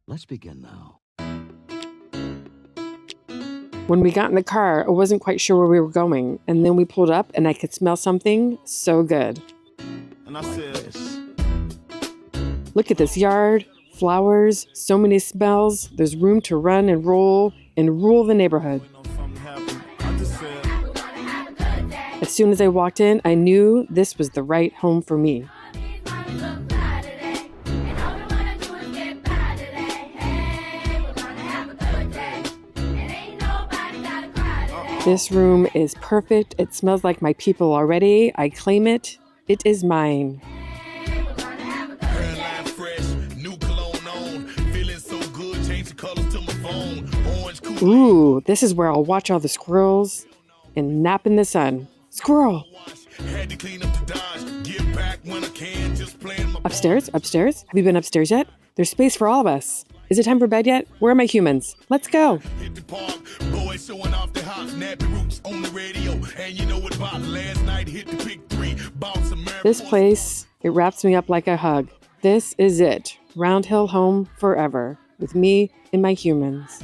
Let's begin now. When we got in the car, I wasn't quite sure where we were going, and then we pulled up and I could smell something so good. And I said, Look at this yard, flowers, so many smells. There's room to run and rule the neighborhood. I just said, As soon as I walked in, I knew this was the right home for me. This room is perfect. It smells like my people already. I claim it. It is mine. hairline fresh, new cologne on, feeling so good, change the colors to my phone. Orange cool. Ooh, this is where I'll watch all the squirrels and nap in the sun. Squirrel! Had to clean up the dodge, get back when I can, just playing my Upstairs? Upstairs? Have you been upstairs yet? There's space for all of us. Is it time for bed yet? Where are my humans? Let's go. hit the park, boys showing off their hot nappy roots on the radio. And you know what about last night, hit the big three, bounced some This place, it wraps me up like a hug. This is it. Round Hill home forever with me and my humans.